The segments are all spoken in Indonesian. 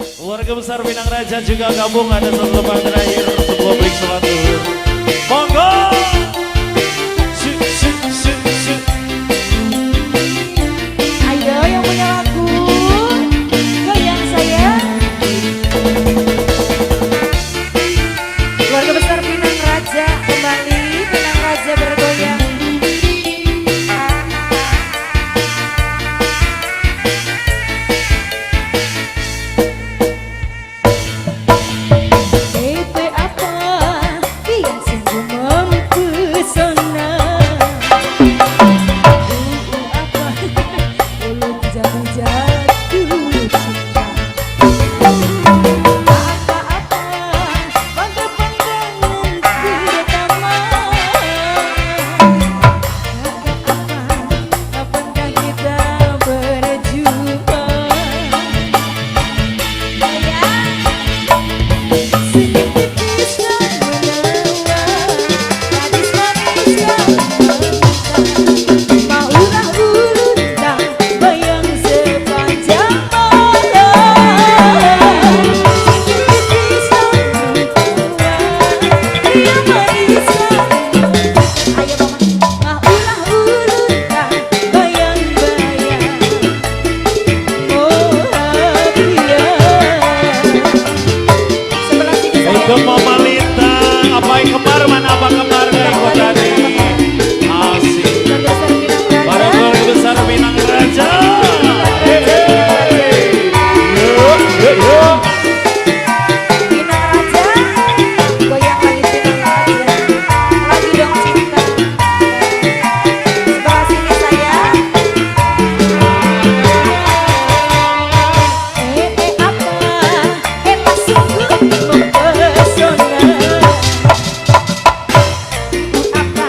Keluarga besar Pinang Raja juga gabung, ada satu tempat terakhir sebuah break sholat zuhur. Monggo. Ayo yang punya lagu, goyang sayang. Keluarga besar Pinang Raja kembali, Pinang Raja bergoyang. Mama Lita, apa yang kembar, mana apa kembar ikut tadi. Asik. Para keluarga besar Pinang Raja. Yuk, yuk, yuk. Pinang Raja, goyang lagi Pinang Raja. Lagi dong cinta. Sebelah sini sayang. Apa sungguh mempesona. Apa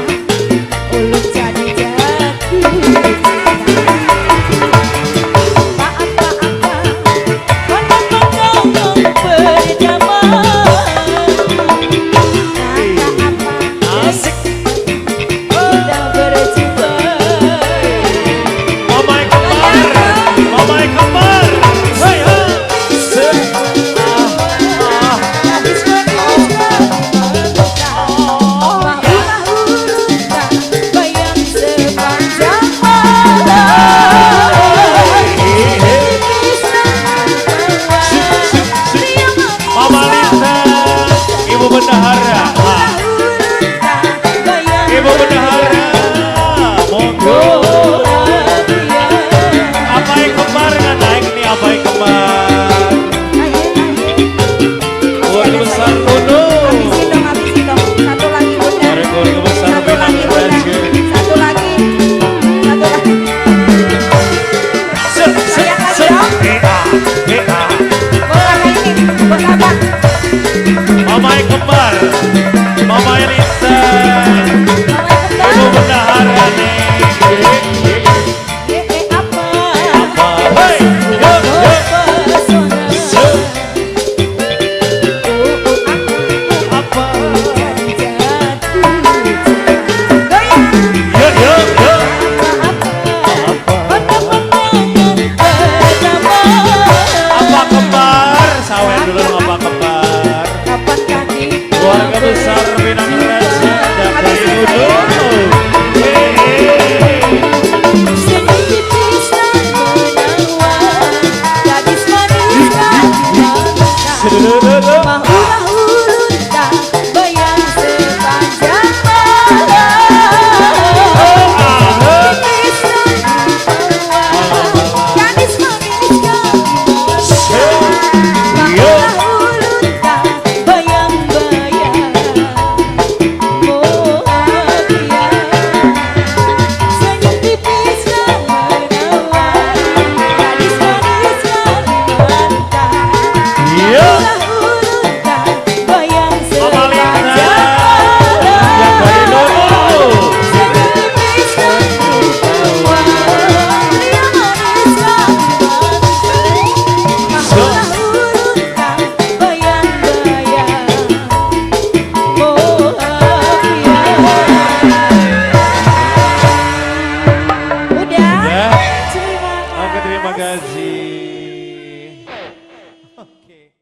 ulun jadi jatuh cinta. Asik. Mama yang kembar, mama yang kembar. Hai, hai. Mama Lita, Ibu Bendahara. Ibu Bendahara, monggo. Apa yang kembar nggak naik nih? Apa yang kembar? Keluarga besar Nuno. Habisin dong. Satu lagi bunda. Para keluarga besar Satu Pinang lagi bunda. Raja. Satu lagi. Satu lagi. Sayang lagi dong. Boleh ini. Buat apa? Mama yang kembar, Mama yang Lita, Ibu Bendahara nih. Apa? Apa? Hei, yuk, yuk. Apa? Yuk, yuk, yuk. Apa? Oke.